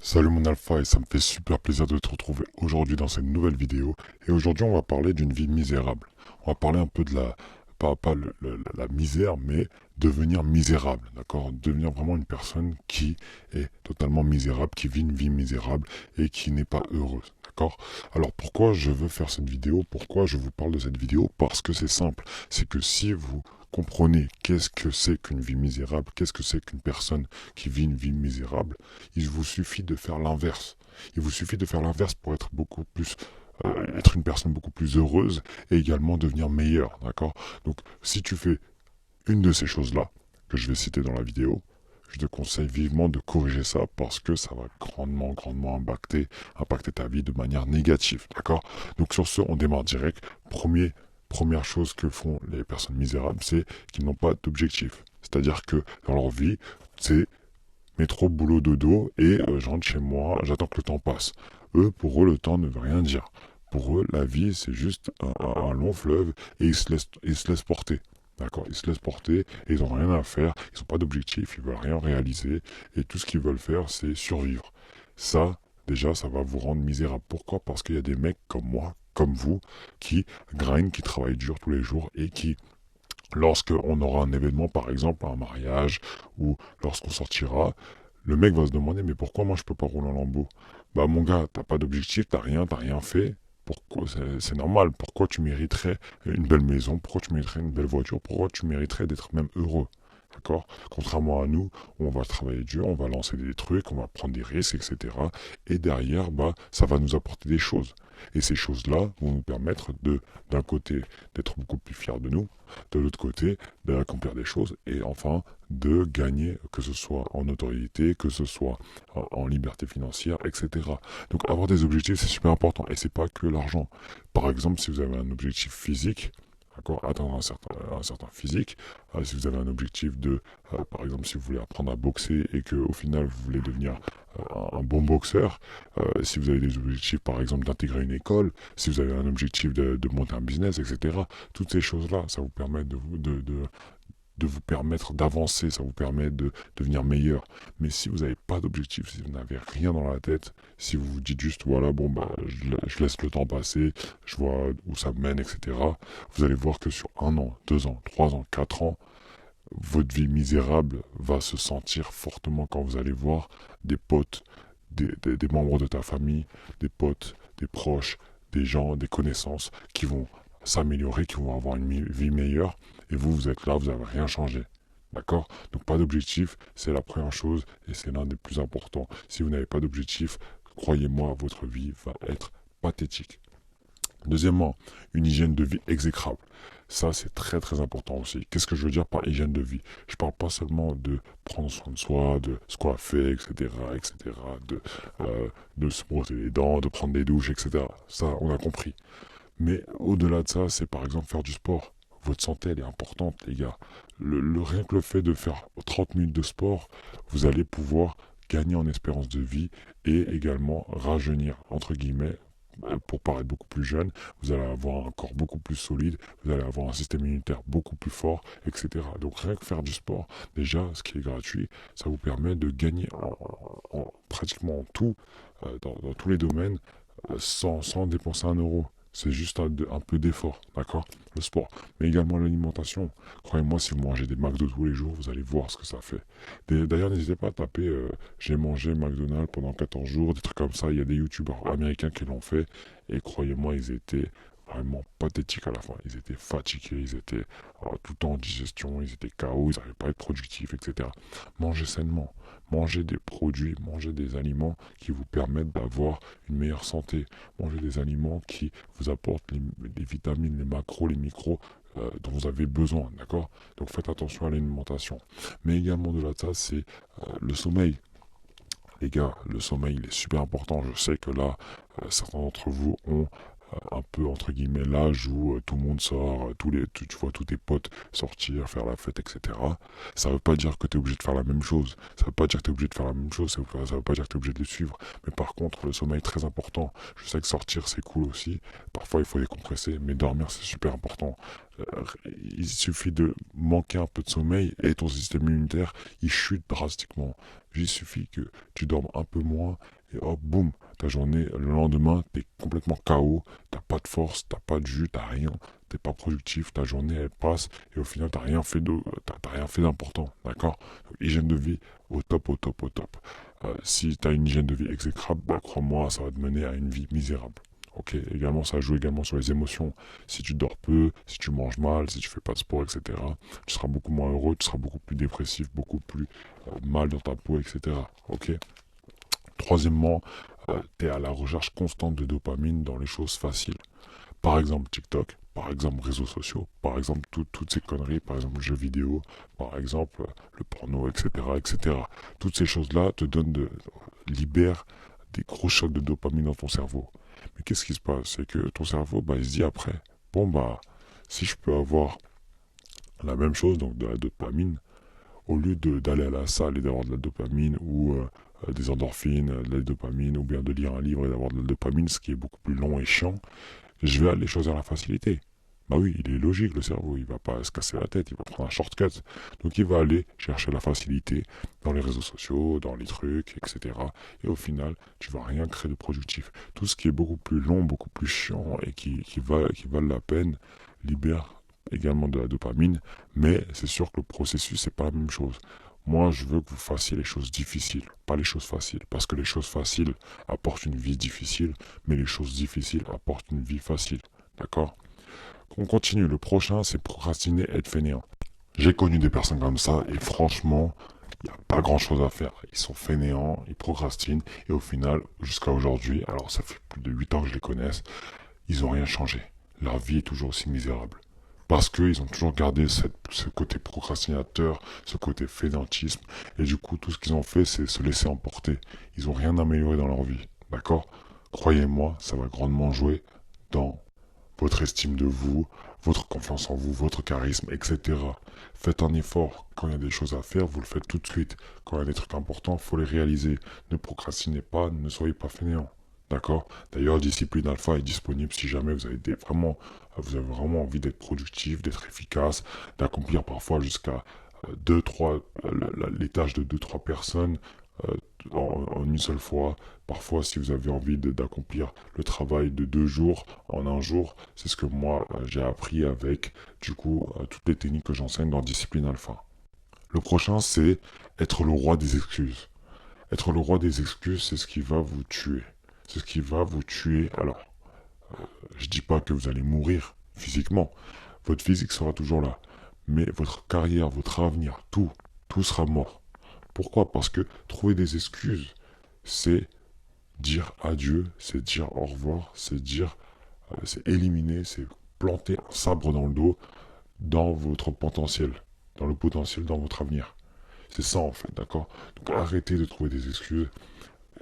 Salut mon alpha et ça me fait super plaisir de te retrouver aujourd'hui dans cette nouvelle vidéo. Et aujourd'hui on va parler d'une vie misérable. On va parler un peu de la misère, mais devenir misérable, d'accord? Devenir vraiment une personne qui est totalement misérable, qui vit une vie misérable et qui n'est pas heureuse, d'accord? Alors pourquoi je veux faire cette vidéo? Pourquoi je vous parle de cette vidéo? Parce que c'est simple, c'est que si vous comprenez qu'est-ce que c'est qu'une vie misérable, qu'est-ce que c'est qu'une personne qui vit une vie misérable, il vous suffit de faire l'inverse. Il vous suffit de faire l'inverse pour être beaucoup plus, être une personne beaucoup plus heureuse et également devenir meilleur, d'accord? Donc, si tu fais une de ces choses-là que je vais citer dans la vidéo, je te conseille vivement de corriger ça parce que ça va grandement impacter ta vie de manière négative, d'accord? Donc sur ce, on démarre direct. Première chose que font les personnes misérables, c'est qu'ils n'ont pas d'objectif. C'est-à-dire que dans leur vie, c'est métro, boulot, dodo, et je rentre chez moi, j'attends que le temps passe. Pour eux, le temps ne veut rien dire. Pour eux, la vie, c'est juste un long fleuve, et ils se laissent porter. D'accord? Ils se laissent porter, et ils n'ont rien à faire, ils n'ont pas d'objectif, ils veulent rien réaliser, et tout ce qu'ils veulent faire, c'est survivre. Ça, déjà, ça va vous rendre misérable. Pourquoi? Parce qu'il y a des mecs comme moi, comme vous, qui grindent, qui travaillent dur tous les jours, et qui lorsqu'on aura un événement, par exemple un mariage, ou lorsqu'on sortira, le mec va se demander mais pourquoi moi je peux pas rouler en lambeau? Bah mon gars, t'as pas d'objectif, t'as rien fait. Pourquoi c'est normal, pourquoi tu mériterais une belle maison, pourquoi tu mériterais une belle voiture, pourquoi tu mériterais d'être même heureux? D'accord? Contrairement à nous, on va travailler dur, on va lancer des trucs, on va prendre des risques, etc. Et derrière, bah, ça va nous apporter des choses. Et ces choses-là vont nous permettre d'un côté, d'être beaucoup plus fiers de nous, de l'autre côté, d'accomplir des choses, et enfin, de gagner, que ce soit en notoriété, que ce soit en liberté financière, etc. Donc, avoir des objectifs, c'est super important. Et c'est pas que l'argent. Par exemple, si vous avez un objectif physique, d'accord, atteindre un certain physique. Si vous avez un objectif par exemple, si vous voulez apprendre à boxer et que au final vous voulez devenir un bon boxeur, si vous avez des objectifs, par exemple, d'intégrer une école, si vous avez un objectif de monter un business, etc. Toutes ces choses-là, ça vous permet de vous permettre d'avancer, ça vous permet de devenir meilleur. Mais si vous n'avez pas d'objectif, si vous n'avez rien dans la tête, si vous vous dites juste, voilà, bon, bah, je laisse le temps passer, je vois où ça me mène, etc., vous allez voir que sur 1 an, 2 ans, 3 ans, 4 ans, votre vie misérable va se sentir fortement quand vous allez voir des potes, des membres de ta famille, des potes, des proches, des gens, des connaissances qui vont s'améliorer, qui vont avoir une vie meilleure, et vous, vous êtes là, vous n'avez rien changé. D'accord? Donc pas d'objectif, c'est la première chose et c'est l'un des plus importants. Si vous n'avez pas d'objectif, croyez-moi, votre vie va être pathétique. Deuxièmement, une hygiène de vie exécrable. Ça, c'est très important aussi. Qu'est-ce que je veux dire par hygiène de vie? Je parle pas seulement de prendre soin de soi, de se coiffer, etc., de se brosser les dents, de prendre des douches, etc. Ça, on a compris. Mais au-delà de ça, c'est par exemple faire du sport. Votre santé, elle est importante, les gars. Rien que le fait de faire 30 minutes de sport, vous allez pouvoir gagner en espérance de vie et également rajeunir, entre guillemets, pour paraître beaucoup plus jeune. Vous allez avoir un corps beaucoup plus solide, vous allez avoir un système immunitaire beaucoup plus fort, etc. Donc rien que faire du sport, déjà, ce qui est gratuit, ça vous permet de gagner pratiquement en tout, dans tous les domaines, sans dépenser 1 euro. C'est juste un peu d'effort, d'accord? Le sport. Mais également l'alimentation. Croyez-moi, si vous mangez des McDo tous les jours, vous allez voir ce que ça fait. D'ailleurs, n'hésitez pas à taper j'ai mangé McDonald's pendant 14 jours, des trucs comme ça. Il y a des youtubeurs américains qui l'ont fait. Et croyez-moi, ils étaient vraiment pathétiques à la fin. Ils étaient fatigués, ils étaient tout le temps en digestion, ils étaient KO, ils n'arrivaient pas à être productifs, etc. Mangez sainement. Mangez des produits, mangez des aliments qui vous permettent d'avoir une meilleure santé. Mangez des aliments qui vous apportent les vitamines, les macros, les micros dont vous avez besoin, d'accord? Donc faites attention à l'alimentation. Mais également de là de ça, c'est le sommeil. Les gars, le sommeil, il est super important. Je sais que là, certains d'entre vous ont un peu entre guillemets l'âge où tout le monde sort, tu vois tous tes potes sortir, faire la fête, etc. Ça veut pas dire que tu es obligé de faire la même chose. Ça veut pas dire que tu es obligé de faire la même chose, ça veut pas dire que tu es obligé de le suivre. Mais par contre, le sommeil est très important. Je sais que sortir c'est cool aussi. Parfois il faut décompresser, mais dormir c'est super important. Il suffit de manquer un peu de sommeil et ton système immunitaire il chute drastiquement. Il suffit que tu dormes un peu moins et hop, boum, ta journée, le lendemain, t'es complètement KO, t'as pas de force, t'as pas de jus, t'as rien, t'es pas productif, ta journée elle passe et au final t'as rien fait d'important, d'accord? Donc, hygiène de vie au top, au top, au top. Si t'as une hygiène de vie exécrable, bah, crois-moi, ça va te mener à une vie misérable. Ok, également ça joue également sur les émotions. Si tu dors peu, si tu manges mal, si tu fais pas de sport, etc., tu seras beaucoup moins heureux, tu seras beaucoup plus dépressif, beaucoup plus mal dans ta peau, etc. Ok. Troisièmement, tu es à la recherche constante de dopamine dans les choses faciles. Par exemple TikTok, par exemple réseaux sociaux, par exemple toutes ces conneries, par exemple jeux vidéo, par exemple le porno, etc., etc. Toutes ces choses-là libèrent des gros chocs de dopamine dans ton cerveau. Mais qu'est-ce qui se passe? C'est que ton cerveau, bah, il se dit après, bon bah, si je peux avoir la même chose, donc de la dopamine, au lieu d'aller à la salle et d'avoir de la dopamine ou des endorphines, de la dopamine, ou bien de lire un livre et d'avoir de la dopamine, ce qui est beaucoup plus long et chiant, je vais aller choisir la facilité. Bah oui, il est logique le cerveau, il va pas se casser la tête, il va prendre un shortcut. Donc il va aller chercher la facilité dans les réseaux sociaux, dans les trucs, etc. Et au final, tu vas rien créer de productif. Tout ce qui est beaucoup plus long, beaucoup plus chiant et qui valent la peine libère également de la dopamine, mais c'est sûr que le processus c'est pas la même chose. Moi, je veux que vous fassiez les choses difficiles, pas les choses faciles, parce que les choses faciles apportent une vie difficile, mais les choses difficiles apportent une vie facile. D'accord? On continue. Le prochain, c'est procrastiner, être fainéant. J'ai connu des personnes comme ça et franchement, il n'y a pas grand chose à faire. Ils sont fainéants, ils procrastinent et au final, jusqu'à aujourd'hui, alors ça fait plus de 8 ans que je les connaisse, ils n'ont rien changé. Leur vie est toujours aussi misérable. Parce qu'ils ont toujours gardé ce côté procrastinateur, ce côté fainéantisme. Et du coup, tout ce qu'ils ont fait, c'est se laisser emporter. Ils n'ont rien amélioré dans leur vie. D'accord? Croyez-moi, ça va grandement jouer dans votre estime de vous, votre confiance en vous, votre charisme, etc. Faites un effort. Quand il y a des choses à faire, vous le faites tout de suite. Quand il y a des trucs importants, il faut les réaliser. Ne procrastinez pas, ne soyez pas fainéant. D'accord? D'ailleurs, Discipline Alpha est disponible si jamais vous avez vraiment envie d'être productif, d'être efficace, d'accomplir parfois jusqu'à les tâches de deux trois personnes en une seule fois. Parfois, si vous avez envie d'accomplir le travail de 2 jours en un jour, c'est ce que moi j'ai appris avec du coup toutes les techniques que j'enseigne dans Discipline Alpha. Le prochain, c'est être le roi des excuses. Être le roi des excuses, c'est ce qui va vous tuer. C'est ce qui va vous tuer. Alors, je dis pas que vous allez mourir physiquement. Votre physique sera toujours là. Mais votre carrière, votre avenir, tout sera mort. Pourquoi? Parce que trouver des excuses, c'est dire adieu, c'est dire au revoir, c'est éliminer, c'est planter un sabre dans le dos dans votre potentiel, dans le potentiel dans votre avenir. C'est ça en fait, d'accord? Donc arrêtez de trouver des excuses,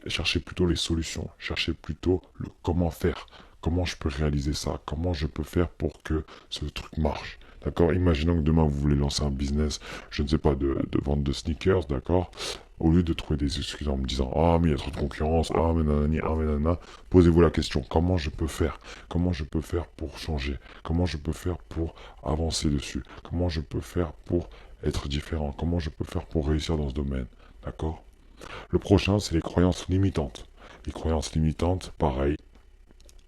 cherchez plutôt les solutions, cherchez plutôt le comment faire, comment je peux réaliser ça, comment je peux faire pour que ce truc marche. D'accord? Imaginons que demain vous voulez lancer un business, je ne sais pas, de vente de sneakers, d'accord? Au lieu de trouver des excuses en me disant ah mais il y a trop de concurrence, ah mais nanani, ah mais nanana, posez-vous la question, comment je peux faire? Comment je peux faire pour changer? Comment je peux faire pour avancer dessus? Comment je peux faire pour être différent? Comment je peux faire pour réussir dans ce domaine? D'accord? Le prochain, c'est les croyances limitantes. Les croyances limitantes, pareil,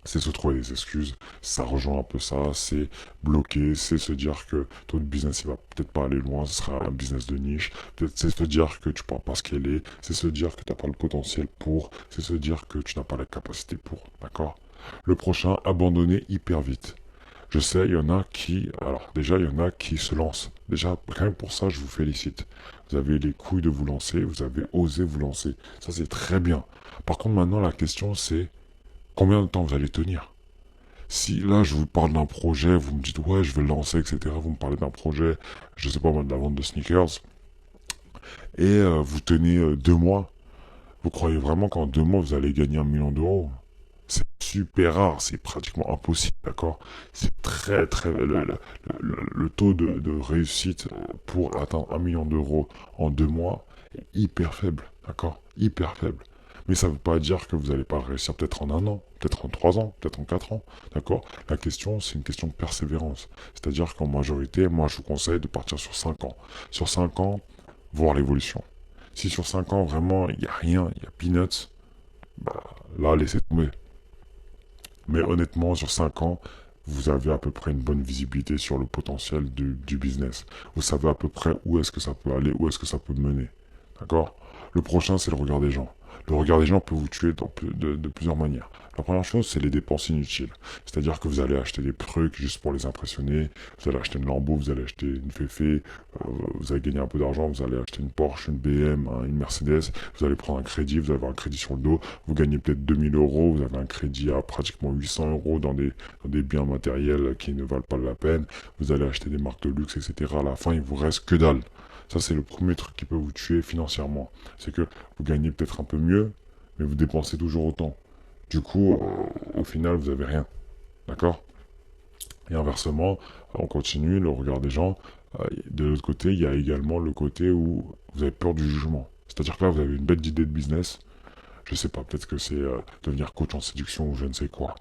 c'est se trouver des excuses. Ça rejoint un peu ça, c'est bloquer, c'est se dire que ton business il va peut-être pas aller loin, ce sera un business de niche. Peut-être c'est se dire que tu ne pourras pas scaler, c'est se dire que tu n'as pas le potentiel pour, c'est se dire que tu n'as pas la capacité pour. D'accord? Le prochain, abandonner hyper vite. Je sais, il y en a qui, alors déjà, il y en a qui se lancent. Déjà, rien que pour ça, je vous félicite. Vous avez les couilles de vous lancer, vous avez osé vous lancer. Ça, c'est très bien. Par contre, maintenant, la question, c'est combien de temps vous allez tenir? Si là, je vous parle d'un projet, vous me dites, ouais, je vais le lancer, etc. Vous me parlez d'un projet, je sais pas moi, de la vente de sneakers, et vous tenez 2 mois, vous croyez vraiment qu'en 2 mois, vous allez gagner 1 million d'euros? C'est super rare, c'est pratiquement impossible, d'accord? C'est très très... Le taux de réussite pour atteindre 1 million d'euros en 2 mois est hyper faible, d'accord? Hyper faible. Mais ça ne veut pas dire que vous n'allez pas réussir peut-être en 1 an, peut-être en 3 ans, peut-être en 4 ans, d'accord? La question, c'est une question de persévérance. C'est-à-dire qu'en majorité, moi, je vous conseille de partir sur 5 ans. Sur 5 ans, voir l'évolution. Si sur 5 ans, vraiment, il n'y a rien, il y a peanuts, bah, là, laissez tomber. Mais honnêtement, sur 5 ans, vous avez à peu près une bonne visibilité sur le potentiel du business. Vous savez à peu près où est-ce que ça peut aller, où est-ce que ça peut mener. D'accord? Le prochain, c'est le regard des gens. Le regard des gens peut vous tuer de plusieurs manières. La première chose, c'est les dépenses inutiles. C'est-à-dire que vous allez acheter des trucs juste pour les impressionner. Vous allez acheter une Lambo, vous allez acheter une Féfé, vous allez gagner un peu d'argent, vous allez acheter une Porsche, une BM, une Mercedes. Vous allez prendre un crédit, vous avez un crédit sur le dos. Vous gagnez peut-être 2 000 euros, vous avez un crédit à pratiquement 800 euros dans des biens matériels qui ne valent pas la peine. Vous allez acheter des marques de luxe, etc. À la fin, il vous reste que dalle. Ça, c'est le premier truc qui peut vous tuer financièrement. C'est que vous gagnez peut-être un peu mieux, mais vous dépensez toujours autant. Du coup, au final, vous n'avez rien. D'accord? Et inversement, on continue, le regard des gens. De l'autre côté, il y a également le côté où vous avez peur du jugement. C'est-à-dire que là, vous avez une bête d'idée de business. Je sais pas, peut-être que c'est devenir coach en séduction ou je ne sais quoi.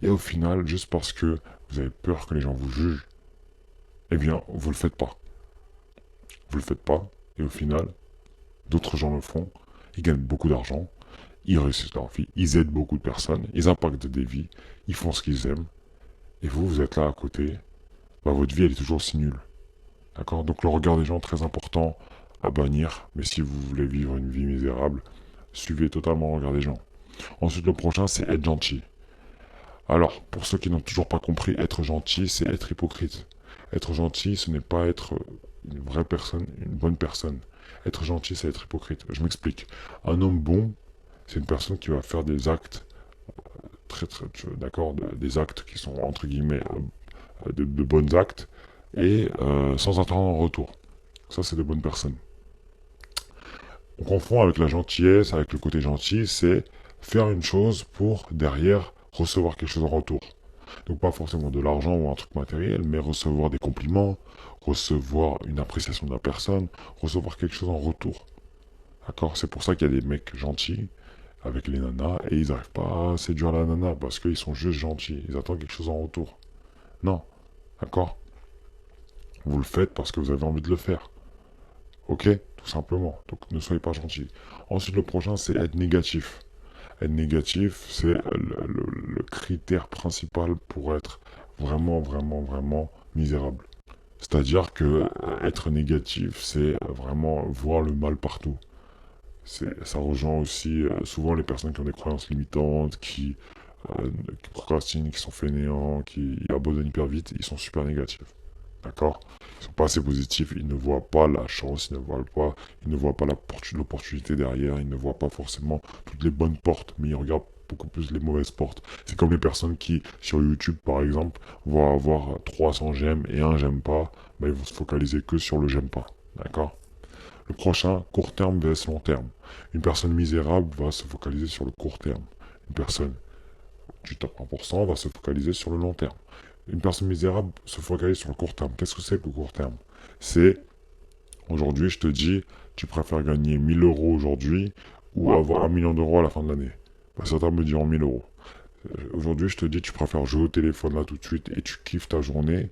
Et au final, juste parce que vous avez peur que les gens vous jugent, eh bien, vous le faites pas. Vous le faites pas, et au final, d'autres gens le font, ils gagnent beaucoup d'argent, ils réussissent leur vie, ils aident beaucoup de personnes, ils impactent des vies, ils font ce qu'ils aiment, et vous, vous êtes là à côté, bah, votre vie, elle est toujours aussi nulle. D'accord? Donc le regard des gens, très important à bannir, mais si vous voulez vivre une vie misérable, suivez totalement le regard des gens. Ensuite, le prochain, c'est être gentil. Alors, pour ceux qui n'ont toujours pas compris, être gentil, c'est être hypocrite. Être gentil, ce n'est pas être une vraie personne, une bonne personne. Être gentil, c'est être hypocrite. Je m'explique. Un homme bon, c'est une personne qui va faire des actes, d'accord, des actes qui sont entre guillemets de bons actes et sans attendre en retour. Ça, c'est de bonnes personnes. On confond avec la gentillesse, avec le côté gentil, c'est faire une chose pour derrière recevoir quelque chose en retour. Donc pas forcément de l'argent ou un truc matériel, mais recevoir des compliments, recevoir une appréciation de la personne, recevoir quelque chose en retour. D'accord? C'est pour ça qu'il y a des mecs gentils avec les nanas et ils n'arrivent pas à séduire la nana parce qu'ils sont juste gentils. Ils attendent quelque chose en retour. Non. D'accord? Vous le faites parce que vous avez envie de le faire. Ok? Tout simplement. Donc ne soyez pas gentils. Ensuite, le prochain, c'est être négatif. Être négatif, c'est le critère principal pour être vraiment, vraiment, vraiment misérable. C'est-à-dire que être négatif, c'est vraiment voir le mal partout. Ça rejoint aussi souvent les personnes qui ont des croyances limitantes, qui procrastinent, qui sont fainéants, qui abandonnent hyper vite, ils sont super négatifs. D'accord? Ils sont pas assez positifs, ils ne voient pas la chance, ils ne voient pas l'opportunité derrière, ils ne voient pas forcément toutes les bonnes portes, mais ils regardent beaucoup plus les mauvaises portes. C'est comme les personnes qui, sur YouTube par exemple, vont avoir 300 j'aime et un j'aime pas, bah, ils vont se focaliser que sur le j'aime pas. D'accord? Le prochain, court terme vs long terme. Une personne misérable va se focaliser sur le court terme. Une personne du top 1% va se focaliser sur le long terme. Une personne misérable se focalise sur le court terme. Qu'est-ce que c'est que le court terme? C'est, aujourd'hui, je te dis, tu préfères gagner 1 000 euros aujourd'hui ou avoir 1 million d'euros à la fin de l'année. Bah, certains me diront 1 000 euros. Aujourd'hui, je te dis, tu préfères jouer au téléphone là tout de suite et tu kiffes ta journée,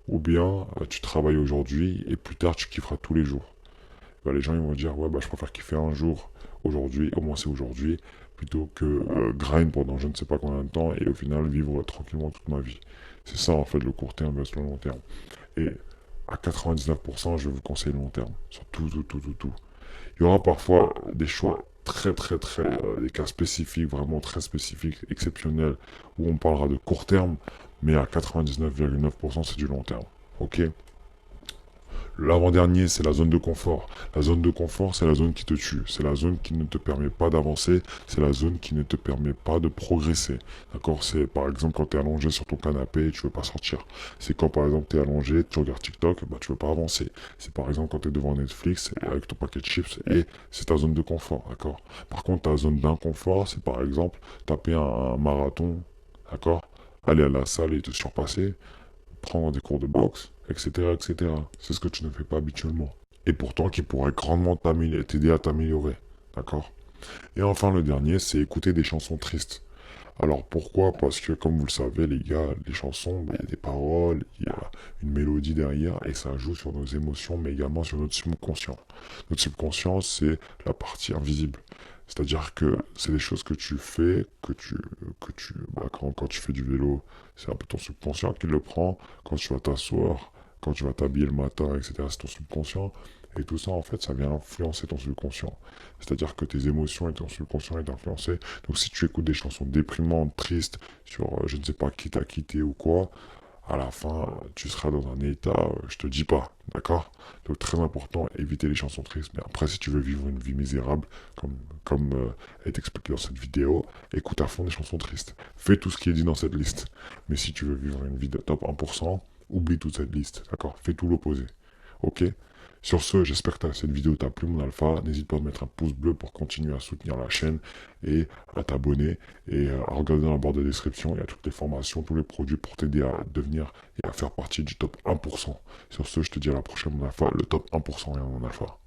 ou bien tu travailles aujourd'hui et plus tard tu kifferas tous les jours. Bah, les gens ils vont dire, ouais, bah, je préfère kiffer un jour aujourd'hui, au moins c'est aujourd'hui, plutôt que grind pendant je ne sais pas combien de temps et au final vivre tranquillement toute ma vie. C'est ça en fait le court terme versus le long terme. Et à 99%, je vous conseille le long terme. Sur tout, tout, tout, tout, tout. Il y aura parfois des choix très, très, très, des cas spécifiques, vraiment très spécifiques, exceptionnels, où on parlera de court terme, mais à 99,9% c'est du long terme. Ok? L'avant-dernier, c'est la zone de confort. La zone de confort, c'est la zone qui te tue. C'est la zone qui ne te permet pas d'avancer. C'est la zone qui ne te permet pas de progresser. D'accord? C'est par exemple quand tu es allongé sur ton canapé et tu veux pas sortir. C'est quand par exemple tu es allongé, tu regardes TikTok, bah tu veux pas avancer. C'est par exemple quand tu es devant Netflix avec ton paquet de chips et c'est ta zone de confort. D'accord? Par contre, ta zone d'inconfort, c'est par exemple taper un marathon d'accord? Aller à la salle et te surpasser, prendre des cours de boxe, etc., etc. C'est ce que tu ne fais pas habituellement. Et pourtant qui pourrait grandement t'aider à t'améliorer, d'accord? Et enfin, le dernier, c'est écouter des chansons tristes. Alors pourquoi? Parce que comme vous le savez les gars, les chansons, il y a des paroles, il y a une mélodie derrière et ça joue sur nos émotions mais également sur notre subconscient. Notre subconscient c'est la partie invisible. C'est-à-dire que c'est des choses que tu fais, quand tu fais du vélo, c'est un peu ton subconscient qui le prend, quand tu vas t'asseoir, quand tu vas t'habiller le matin, etc. C'est ton subconscient. Et tout ça, en fait, ça vient influencer ton subconscient. C'est-à-dire que tes émotions et ton subconscient est influencé. Donc si tu écoutes des chansons déprimantes, tristes, sur je ne sais pas qui t'a quitté ou quoi, à la fin, tu seras dans un état, je te dis pas, d'accord? Donc très important, éviter les chansons tristes. Mais après, si tu veux vivre une vie misérable, comme est expliqué dans cette vidéo, écoute à fond des chansons tristes. Fais tout ce qui est dit dans cette liste. Mais si tu veux vivre une vie de top 1%, oublie toute cette liste, d'accord? Fais tout l'opposé, ok? Sur ce, j'espère que cette vidéo t'a plu, mon alpha. N'hésite pas à mettre un pouce bleu pour continuer à soutenir la chaîne et à t'abonner et à regarder dans la barre de description. Il y a toutes les formations, tous les produits pour t'aider à devenir et à faire partie du top 1%. Sur ce, je te dis à la prochaine, mon alpha. Le top 1% est mon alpha.